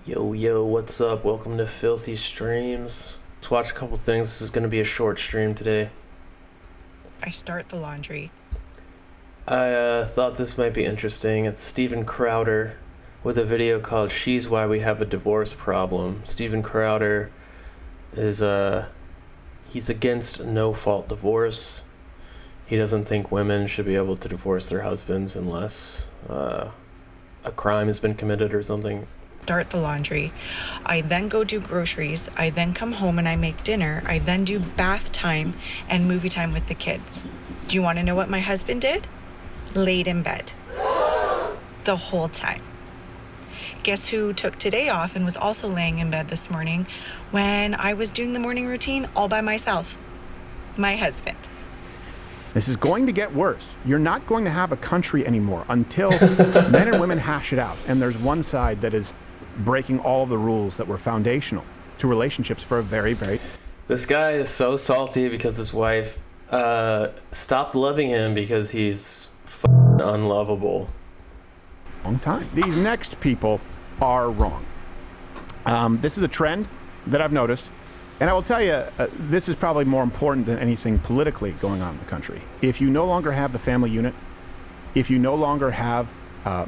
Yo, what's up? Welcome to Filthy Streams. Let's watch a couple things. This is going to be a short stream today. I start the laundry. I thought this might be interesting. It's Steven Crowder with a video called She's Why We Have a Divorce Problem. Steven Crowder is, he's against no-fault divorce. He doesn't think women should be able to divorce their husbands unless a crime has been committed or something. Start the laundry. I then go do groceries. I then come home and I make dinner. I then do bath time and movie time with the kids. Do you want to know what my husband did? Laid in bed. The whole time. Guess who took today off and was also laying in bed this morning when I was doing the morning routine all by myself? My husband. This is going to get worse. You're not going to have a country anymore until men and women hash it out. And there's one side that is breaking all of the rules that were foundational to relationships for a very, very... This guy is so salty because his wife stopped loving him because he's unlovable. long time. These next people are wrong. This is a trend that I've noticed. And I will tell you, this is probably more important than anything politically going on in the country. If you no longer have the family unit, if you no longer have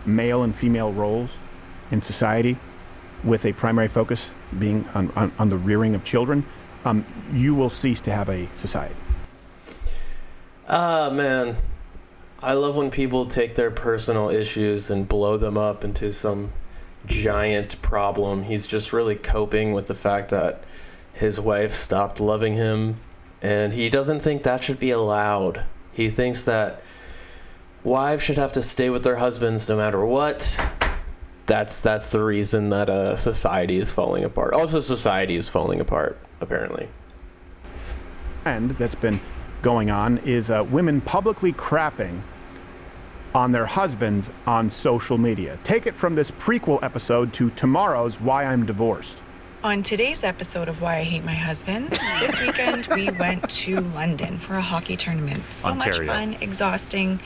male and female roles in society with a primary focus being on the rearing of children, you will cease to have a society. Man, I love when people take their personal issues and blow them up into some giant problem. He's just really coping with the fact that his wife stopped loving him, and he doesn't think that should be allowed. He thinks that wives should have to stay with their husbands no matter what. That's the reason that society is falling apart. Also, society is falling apart, apparently. And that's been going on is women publicly crapping on their husbands on social media. Take it from this prequel episode to tomorrow's Why I'm Divorced. On today's episode of Why I Hate My Husband, this weekend we went to London for a hockey tournament. So Ontario. much fun, exhausting.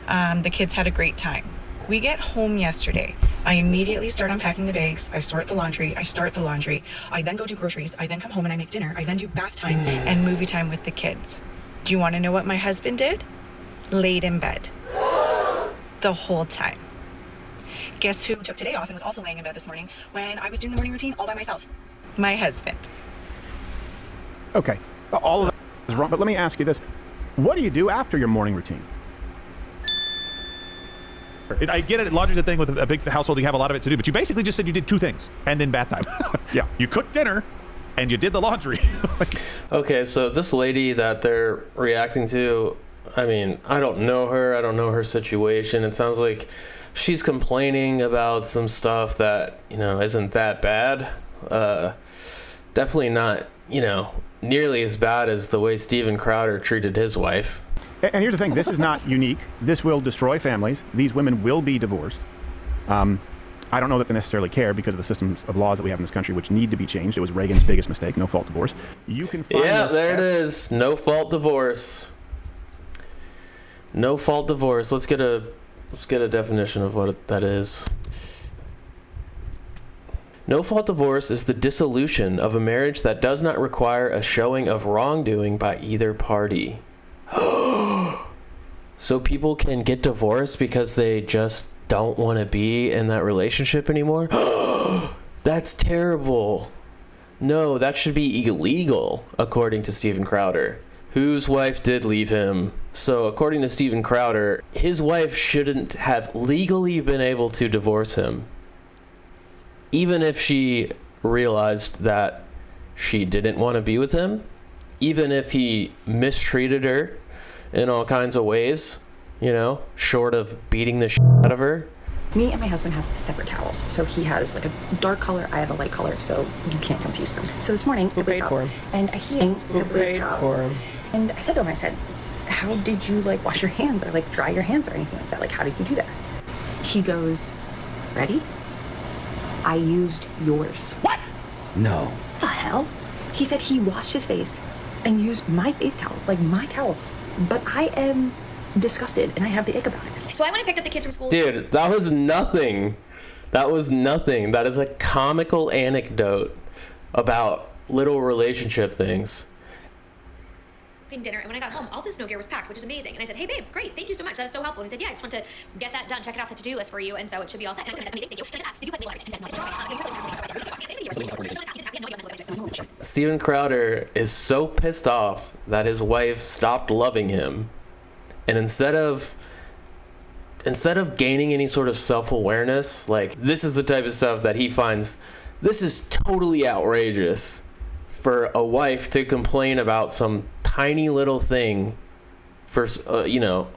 The kids had a great time. We get home yesterday. I immediately start unpacking the bags. I start the laundry. I then go do groceries. I then come home and I make dinner. I then do bath time and movie time with the kids. Do you want to know what my husband did? Laid in bed. The whole time. Guess who took today off and was also laying in bed this morning when I was doing the morning routine all by myself? My husband. Okay, all of that is wrong, but let me ask you this. What do you do after your morning routine? I get it. Laundry's a thing with a big household. You have a lot of it to do, but you basically just said you did two things and then bath time. Yeah. You cooked dinner and you did the laundry. Okay, so this lady that they're reacting to, I mean, I don't know her. I don't know her situation. It sounds like she's complaining about some stuff that, isn't that bad. Definitely not, nearly as bad as the way Steven Crowder treated his wife. And here's the thing, this is not unique. This will destroy families. These women will be divorced. I don't know that they necessarily care because of the systems of laws that we have in this country, which need to be changed. It was Reagan's biggest mistake, no-fault divorce. You can find there it is, no-fault divorce. No-fault divorce. Let's get a definition of what that is. No-fault divorce is the dissolution of a marriage that does not require a showing of wrongdoing by either party. So people can get divorced because they just don't want to be in that relationship anymore? That's terrible. No, that should be illegal, according to Steven Crowder, whose wife did leave him. So according to Steven Crowder, his wife shouldn't have legally been able to divorce him, even if she realized that she didn't want to be with him, even if he mistreated her in all kinds of ways, short of beating the shit out of her. Me and my husband have separate towels. So he has like a dark color, I have a light color, so you can't confuse them. So this morning, Who paid for him? And I see him. Who paid for him? And I said to him, how did you wash your hands or dry your hands or anything like that? How did you do that? He goes, ready? I used yours. What? No. What the hell? He said he washed his face and used my face towel, my towel. But I am disgusted and I have the ick about it. So I went and picked up the kids from school. Dude, that was nothing. That was nothing. That is a comical anecdote about little relationship things. Dinner, and when I got home, all the snow gear was packed, which is amazing. And I said, "Hey, babe, great, thank you so much. That is so helpful." And he said, "Yeah, I just want to get that done, check it off the to-do list for you, and so it should be all set." And I said, "Thank you." And I said, "Did you put me on?" Steven Crowder is so pissed off that his wife stopped loving him, and instead of gaining any sort of self-awareness, like, this is the type of stuff that he finds this is totally outrageous, for a wife to complain about some tiny little thing for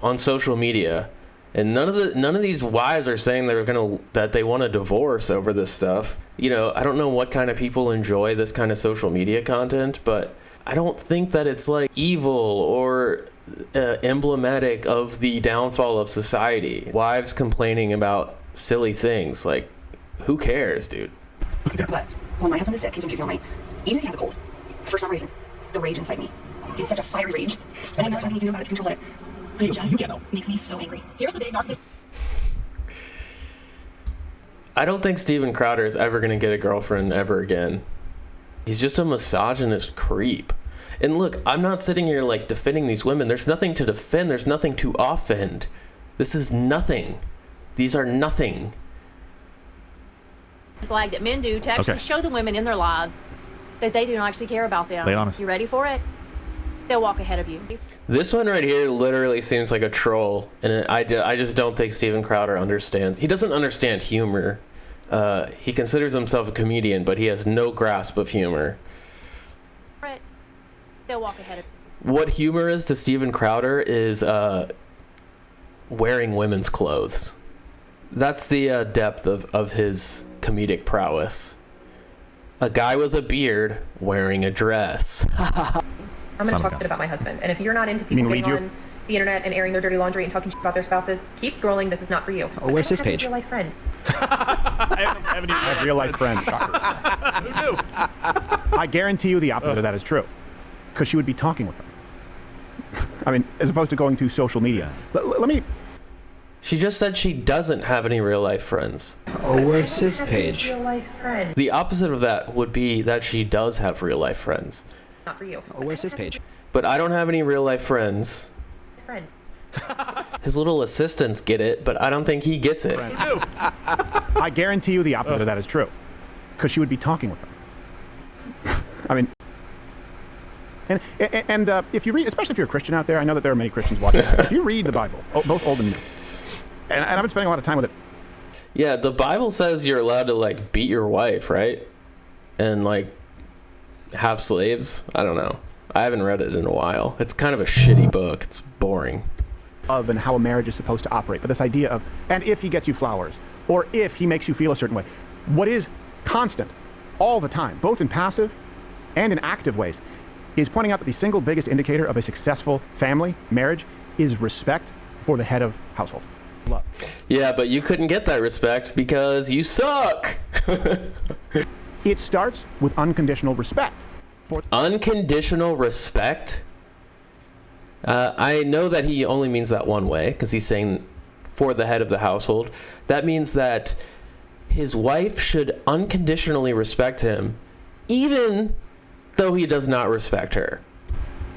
on social media, and none of these wives are saying that they want a divorce over this stuff. I don't know what kind of people enjoy this kind of social media content, but I don't think that it's like evil or emblematic of the downfall of society. Wives complaining about silly things, like, who cares, dude? But when my husband is sick, he's been puking all night. Even if he has a cold, for some reason, the rage inside me is such a fiery rage that I know nothing you can do about it to control it. But it just makes me so angry. Here's the big narcissist. I don't think Steven Crowder is ever going to get a girlfriend ever again. He's just a misogynist creep. And look, I'm not sitting here like defending these women. There's nothing to defend. There's nothing to offend. This is nothing. These are nothing. Flag that men do to actually show the women in their lives that they do not actually care about them. Lay it on us. You ready for it? They'll walk ahead of you. This one right here literally seems like a troll, and I just don't think Steven Crowder understands. He doesn't understand humor. He considers himself a comedian, but he has no grasp of humor. They'll walk ahead of you. What humor is to Steven Crowder is wearing women's clothes. That's the depth of his comedic prowess. A guy with a beard wearing a dress. I'm going to talk shit about my husband. And if you're not into people getting on the internet and airing their dirty laundry and talking shit about their spouses, keep scrolling. This is not for you. Oh, where's his page? Real life friends. I have real life friends. Who knew? I guarantee you the opposite of that is true, because she would be talking with them. I mean, as opposed to going to social media. Let me. She just said she doesn't have any real life friends. Oh, where's his page? Real life friends. The opposite of that would be that she does have real life friends. Not for you. Oh, where's his page? But I don't have any real life friends. Friends. His little assistants get it, but I don't think he gets it. I guarantee you the opposite of that is true, because she would be talking with them. I mean, and if you read, especially if you're a Christian out there, I know that there are many Christians watching. If you read the Bible, both Old and New, and I've been spending a lot of time with it. Yeah, the Bible says you're allowed to like beat your wife, right? And like have slaves. I don't know. I haven't read it in a while. It's kind of a shitty book. It's boring. And how a marriage is supposed to operate, but this idea of, and if he gets you flowers, or if he makes you feel a certain way, what is constant all the time, both in passive and in active ways, is pointing out that the single biggest indicator of a successful family, marriage, is respect for the head of household. Love. Yeah, but you couldn't get that respect because you suck. It starts with unconditional respect. Unconditional respect? I know that he only means that one way, because he's saying for the head of the household. That means that his wife should unconditionally respect him, even though he does not respect her.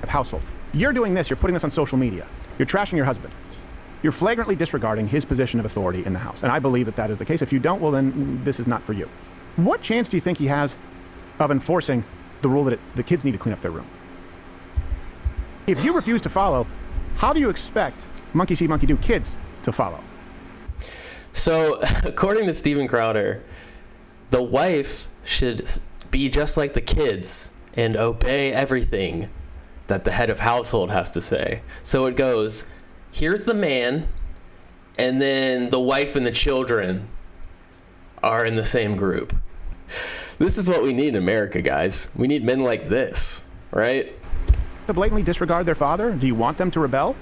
Household. You're doing this, you're putting this on social media. You're trashing your husband. You're flagrantly disregarding his position of authority in the house. And I believe that that is the case. If you don't, well, then this is not for you. What chance do you think he has of enforcing the rule that the kids need to clean up their room? If you refuse to follow, how do you expect monkey see, monkey do kids to follow? So, according to Steven Crowder, the wife should be just like the kids and obey everything that the head of household has to say. So it goes, here's the man, and then the wife and the children are in the same group. This is what we need in America, guys. We need men like this, right? To blatantly disregard their father? Do you want them to rebel?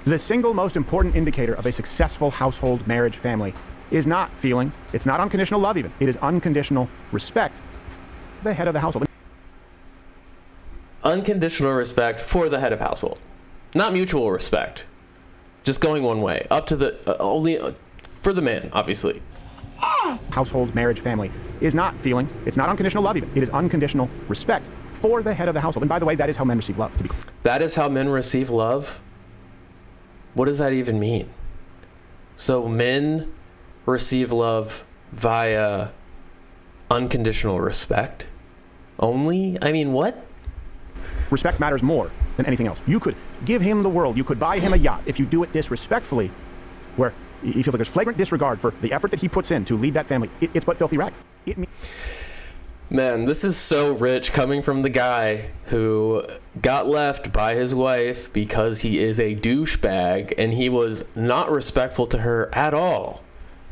The single most important indicator of a successful household, marriage, family is not feelings. It's not unconditional love even. It is unconditional respect for the head of the household. Unconditional respect for the head of household. Not mutual respect. Just going one way. Up to the, only for the man, obviously. household, marriage, family is not feelings. It's not unconditional love even. It is unconditional respect for the head of the household. And by the way, that is how men receive love, to be clear. That is how men receive love? What does that even mean? So men receive love via unconditional respect only? I mean, what? Respect matters more than anything else. You could give him the world. You could buy him a yacht. If you do it disrespectfully, where he feels like there's flagrant disregard for the effort that he puts in to lead that family, it's but filthy rags. Man, this is so rich coming from the guy who got left by his wife because he is a douchebag and he was not respectful to her at all.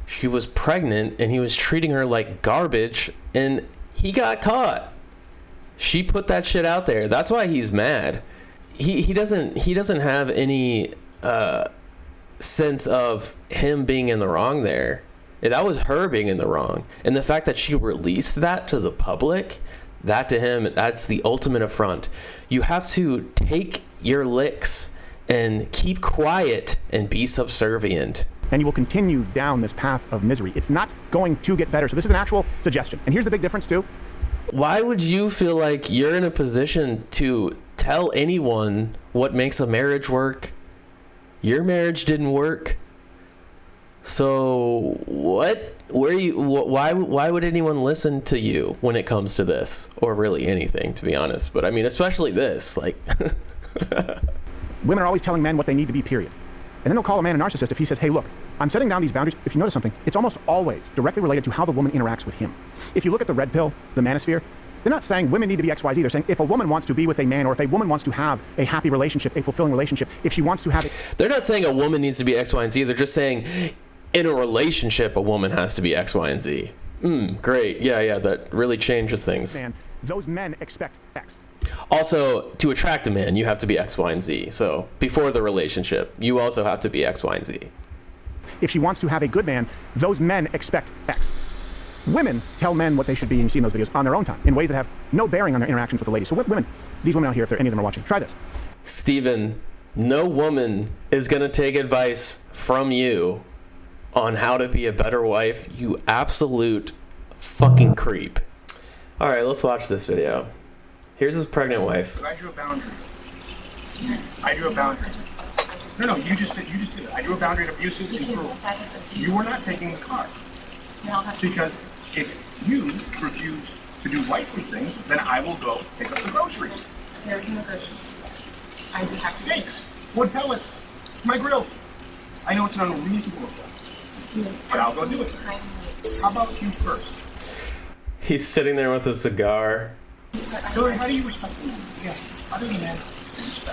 She was pregnant and he was treating her like garbage and he got caught. She put that shit out there. That's why he's mad. He doesn't have any sense of him being in the wrong there. That was her being in the wrong. And the fact that she released that to the public, that to him, that's the ultimate affront. You have to take your licks and keep quiet and be subservient. And you will continue down this path of misery. It's not going to get better. So this is an actual suggestion. And here's the big difference too. Why would you feel like you're in a position to tell anyone what makes a marriage work? Your marriage didn't work. So what? Why would anyone listen to you when it comes to this, or really anything, to be honest? But I mean, especially this, like. Women are always telling men what they need to be, period. And then they'll call a man a narcissist if he says, hey, look, I'm setting down these boundaries. If you notice something, it's almost always directly related to how the woman interacts with him. If you look at the red pill, the manosphere, they're not saying women need to be XYZ. They're saying if a woman wants to be with a man, or if a woman wants to have a happy relationship, a fulfilling relationship, if she wants to have it. They're not saying a woman needs to be X, Y, and Z. They're just saying in a relationship, a woman has to be X, Y, and Z. Great. Yeah, that really changes things. Man, those men expect X. Also, to attract a man, you have to be X, Y, and Z. So before the relationship, you also have to be X, Y, and Z. If she wants to have a good man, those men expect X. Women tell men what they should be, and you see in those videos, on their own time, in ways that have no bearing on their interactions with the ladies. So women, these women out here, if any of them are watching, try this. Steven, no woman is going to take advice from you on how to be a better wife, you absolute fucking creep. All right, let's watch this video. Here's his pregnant wife. I drew a boundary. I drew a boundary. No, you just did it. I drew a boundary of abusive and cruel. You were not taking the car. Because if you refuse to do wifely things, then I will go pick up the groceries. American groceries. I would have steaks, wood pellets, my grill. I know it's an unreasonable request, but I'll go do it. How about you first? He's sitting there with a cigar. Hillary, how do you respect the man? Yes, other than man,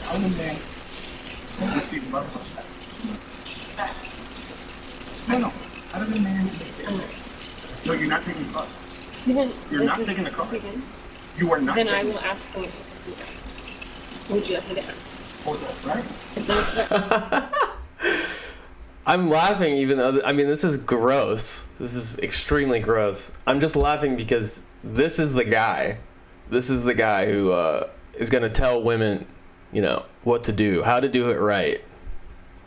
other than man, receive love and respect. No, other than man, no, you're not taking the car. Steven, you're not taking the car. Steven, you are not. Then I will ask them to pick me up. Would you like me to ask? Right. I'm laughing even though, I mean, this is gross. This is extremely gross. I'm just laughing because this is the guy. This is the guy who is going to tell women, you know, what to do, how to do it right.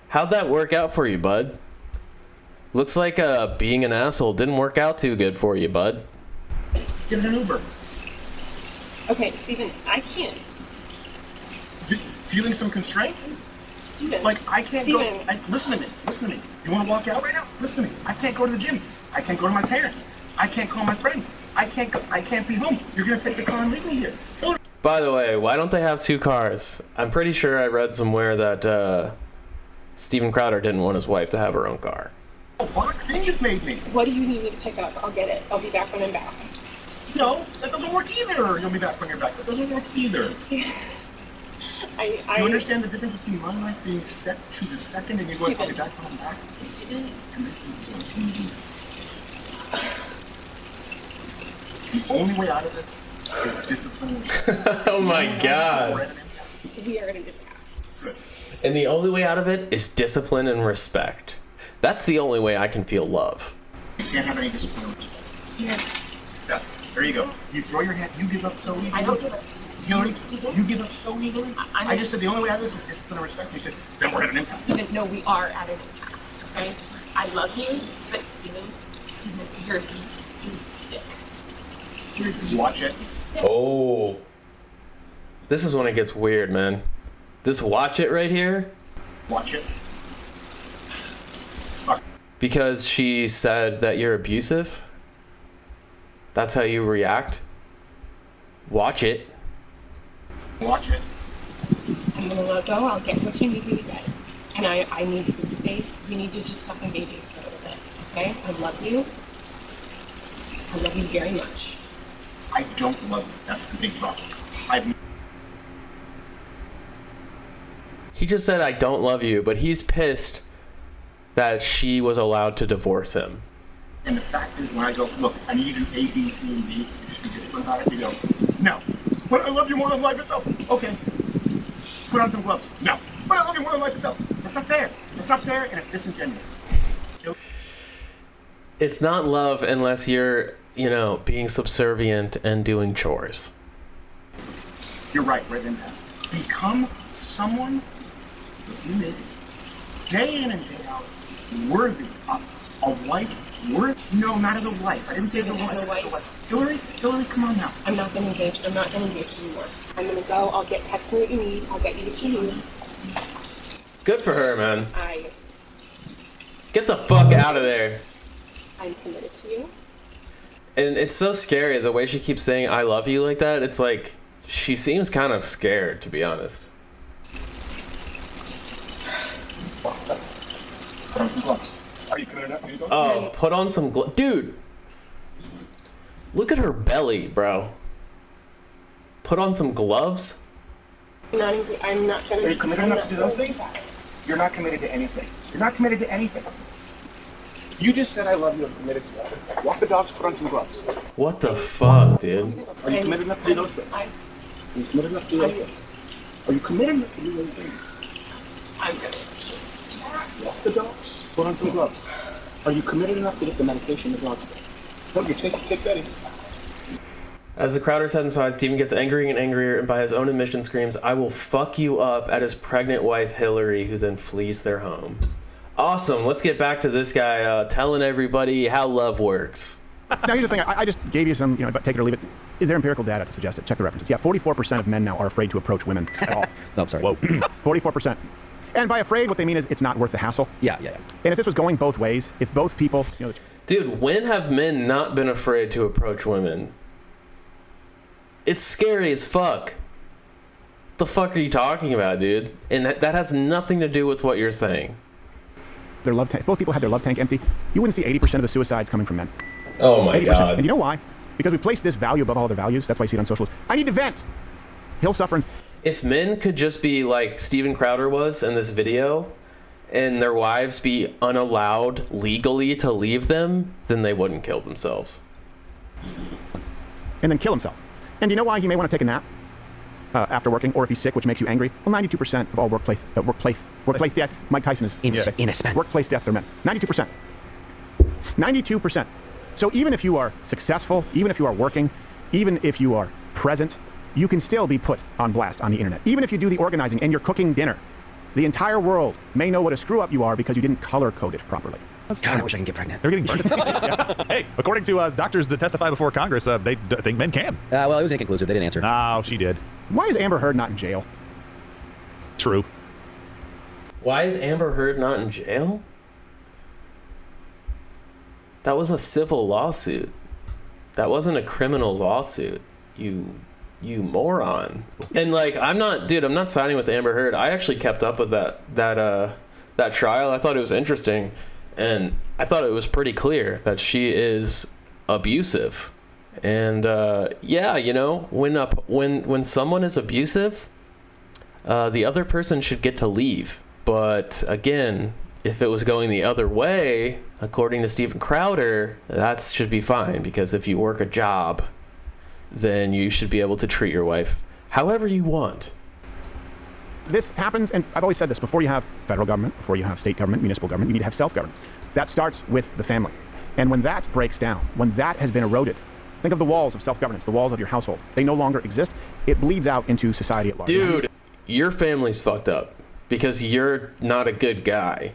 How'd that work out for you, bud? Looks like being an asshole didn't work out too good for you, bud. Get an Uber. Okay, Steven, I can't. Feeling some constraints? Steven. Like, I can't Steven. go. Listen to me. You want to walk out right now? Listen to me. I can't go to the gym. I can't go to my parents. I can't call my friends. I can't be home. You're going to take the car and leave me here. By the way, why don't they have two cars? I'm pretty sure I read somewhere that Steven Crowder didn't want his wife to have her own car. Oh, boxing you've made me. What do you need me to pick up? I'll get it. I'll be back when I'm back. No, that doesn't work either. You'll be back when you're back. That doesn't work either. Do you understand the difference between my life being set to the second and you going, I'll be back when I'm back? Steven. The only way out of this is discipline. Oh my God. We are in a good pass. Good. And the only way out of it is discipline and respect. That's the only way I can feel love. You can't have any discipline or respect. There you go. You throw your hand, you give up so easily. I don't give up so easily. You give up so easily. I just said the only way out of this is discipline and respect. You said, then we're at an impasse. Steven, no, we are at an impasse, okay? I love you, but Steven, Stephen, your abuse is sick. Your abuse Watch it. is sick. Oh. This is when it gets weird, man. This watch it right here. Watch it. Because she said that you're abusive? That's how you react? Watch it. Watch it. I'm gonna let go. I'll get what you need me to get. And I need some space. You need to just stop engaging for a little bit. Okay? I love you. I love you very much. I don't love you. That's the big problem. He just said, I don't love you, but he's pissed that she was allowed to divorce him. And the fact is, when I go, look, I need you to do A, B, C, and D, you just be disciplined about it, you go, no. But I love you more than life itself. Okay. Put on some gloves. No. But I love you more than life itself. That's not fair. That's not fair, and it's disingenuous. It's not love unless you're, being subservient and doing chores. You're right then, Bess. Become someone, listen to me, day in and day out, worthy of a wife. No, not as a wife. I didn't say as a wife. Hillary, come on now. I'm not gonna engage. I'm not gonna engage anymore. I'm gonna go. I'll text me what you need. I'll get you what you need. Good for her, man. Get the fuck out of there. I'm committed to you. And it's so scary the way she keeps saying I love you like that. It's like she seems kind of scared, to be honest. Put on some gloves. Are you committed enough? Oh, put on some gloves. Dude, look at her belly, bro. Put on some gloves? I'm not gonna. Are you committed enough to do those things? You're not committed to anything. You're not committed to anything. You just said I love you. I'm committed to that. Walk the dogs. Put on some gloves. What the fuck, dude? Are you committed enough to do those things? Are you committed enough to do those things? Are you committed enough to do those things? I'm gonna just walk the dogs. Put on some gloves. Are you committed enough to get the medication the dogs get? No, you take that in. As the crowd are set inside, Stephen gets angrier and angrier and by his own admission screams, I will fuck you up at his pregnant wife, Hillary, who then flees their home. Awesome. Let's get back to this guy telling everybody how love works. Now, here's the thing. I just gave you some, take it or leave it. Is there empirical data to suggest it? Check the references. Yeah, 44% of men now are afraid to approach women at all. No, sorry. Whoa. 44%. And by afraid, what they mean is it's not worth the hassle. Yeah. And if this was going both ways, if both people... Dude, when have men not been afraid to approach women? It's scary as fuck. What the fuck are you talking about, dude? And that has nothing to do with what you're saying. Their love tank. If both people had their love tank empty, you wouldn't see 80% of the suicides coming from men. Oh my 80%. God. And you know why? Because we place this value above all other values. That's why you see it on socials. I need to vent. He'll suffer. If men could just be like Steven Crowder was in this video, and their wives be unallowed legally to leave them, then they wouldn't kill themselves. And then kill himself. And do you know why he may want to take a nap after working, or if he's sick, which makes you angry? Well, 92% of all workplace deaths. Mike Tyson is innocent. Workplace deaths are men. 92%. 92%. So even if you are successful, even if you are working, even if you are present, you can still be put on blast on the internet. Even if you do the organizing and you're cooking dinner, the entire world may know what a screw up you are because you didn't color code it properly. God, I wish I could get pregnant. They're getting burned. Yeah. Hey, according to doctors that testify before Congress, they think men can. Well, it was inconclusive. They didn't answer. No, she did. Why is Amber Heard not in jail? True. Why is Amber Heard not in jail? That was a civil lawsuit. That wasn't a criminal lawsuit. You moron. And like, I'm not siding with Amber Heard. I actually kept up with that trial. I thought it was interesting, and I thought it was pretty clear that she is abusive. And when someone is abusive, the other person should get to leave. But again, if it was going the other way, according to Steven Crowder, that should be fine, because if you work a job, then you should be able to treat your wife however you want. This happens, and I've always said this, before you have federal government, before you have state government, municipal government, you need to have self-governance. That starts with the family. And when that breaks down, when that has been eroded, think of the walls of self-governance, the walls of your household. They no longer exist. It bleeds out into society at large. Dude, your family's fucked up because you're not a good guy.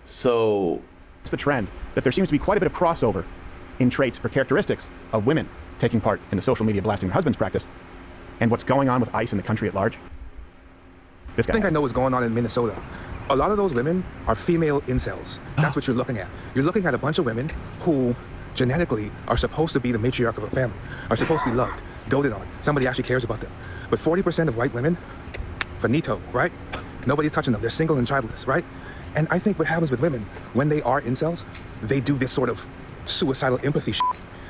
So it's the trend that there seems to be quite a bit of crossover in traits or characteristics of women taking part in the social media blasting their husband's practice and what's going on with ICE in the country at large. This guy I think I know what's going on in Minnesota. A lot of those women are female incels. That's what you're looking at. You're looking at a bunch of women who genetically are supposed to be the matriarch of a family, are supposed to be loved, doted on. Somebody actually cares about them. But 40% of white women, finito, right? Nobody's touching them. They're single and childless, right? And I think what happens with women, when they are incels, they do this sort of suicidal empathy shit.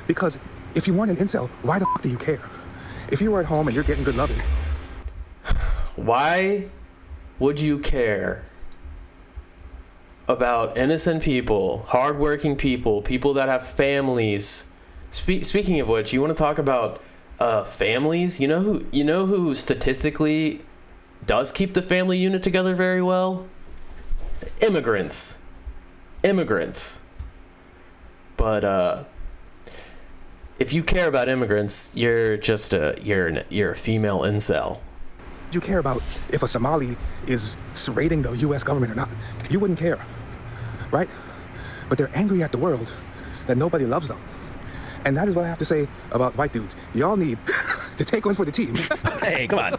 Because if you weren't an incel, why the fuck do you care? If you were at home and you're getting good loving. Why would you care about innocent people, hardworking people, people that have families? Speaking of which, you want to talk about families? You know who statistically does keep the family unit together very well? Immigrants. But if you care about immigrants, you're just you're a female incel. You care about if a Somali is raiding the U.S. government or not. You wouldn't care, right? But they're angry at the world that nobody loves them. And that is what I have to say about white dudes. Y'all need to take one for the team. Hey, come on.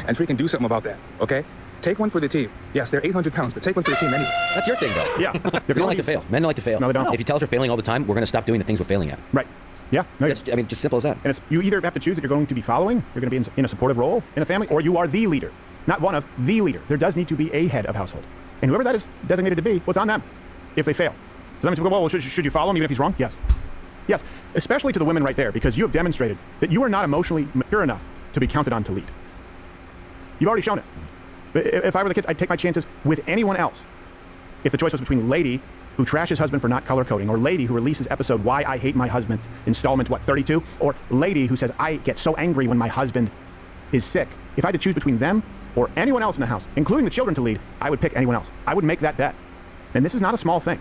and freaking do something about that, okay? Take one for the team. Yes, they're 800 pounds, but take one for the team anyway. That's your thing, though. Yeah. We don't like to fail. Men don't like to fail. No, they don't. If you tell us we're failing all the time, we're going to stop doing the things we're failing at. Right. Yeah. No, I mean, just simple as that. And it's, you either have to choose that you're going to be following, you're going to be in a supportive role in a family, or you are the leader. Not one of, the leader. There does need to be a head of household. And whoever that is designated to be, well, it's on them if they fail. Does that mean people go, well, should you follow him even if he's wrong? Yes. Yes. Especially to the women right there, because you have demonstrated that you are not emotionally mature enough to be counted on to lead. You've already shown it. If I were the kids, I'd take my chances with anyone else. If the choice was between lady who trashes husband for not color coding, or lady who releases episode Why I Hate My Husband, installment, 32, or lady who says, I get so angry when my husband is sick. If I had to choose between them or anyone else in the house, including the children to lead, I would pick anyone else. I would make that bet. And this is not a small thing.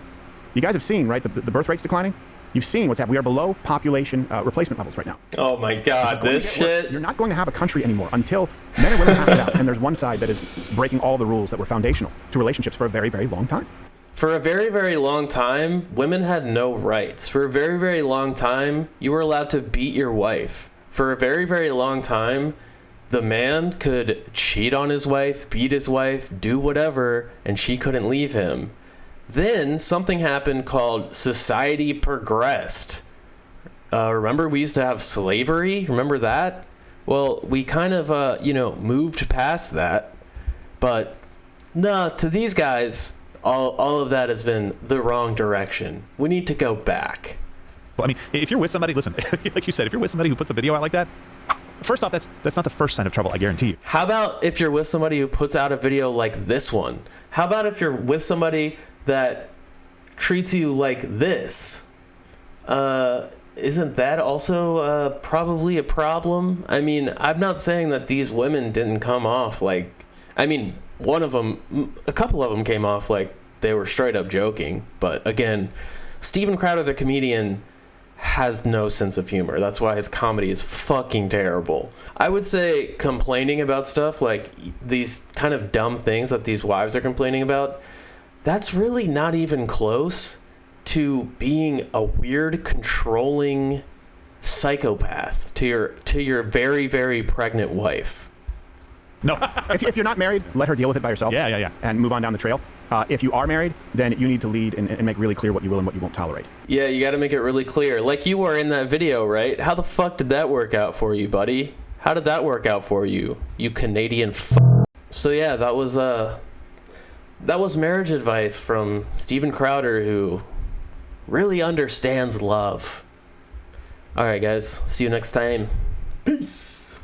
You guys have seen, right, the birth rate's declining? You've seen what's happening. We are below population replacement levels right now. Oh my God, this shit. You're not going to have a country anymore until men and women hash it out. And there's one side that is breaking all the rules that were foundational to relationships for a very, very long time. For a very, very long time, women had no rights. For a very, very long time, you were allowed to beat your wife. For a very, very long time, the man could cheat on his wife, beat his wife, do whatever, and she couldn't leave him. Then something happened called society progressed. Remember we used to have slavery? Remember that? Well, we kind of, moved past that. But, no, to these guys, all of that has been the wrong direction. We need to go back. Well, I mean, if you're with somebody, listen, like you said, if you're with somebody who puts a video out like that, first off, that's not the first sign of trouble, I guarantee you. How about if you're with somebody who puts out a video like this one? How about if you're with somebody that treats you like this? Isn't that also probably a problem? I mean, I'm not saying that these women didn't come off like... I mean, a couple of them came off like they were straight up joking. But again, Steven Crowder, the comedian, has no sense of humor. That's why his comedy is fucking terrible. I would say complaining about stuff like these kind of dumb things that these wives are complaining about, that's really not even close to being a weird, controlling psychopath to your very, very pregnant wife. No. if you're not married, let her deal with it by herself. Yeah. And move on down the trail. If you are married, then you need to lead and make really clear what you will and what you won't tolerate. Yeah, you got to make it really clear. Like you were in that video, right? How the fuck did that work out for you, buddy? How did that work out for you, you Canadian So yeah, that was marriage advice from Steven Crowder, who really understands love. All right, guys. See you next time. Peace.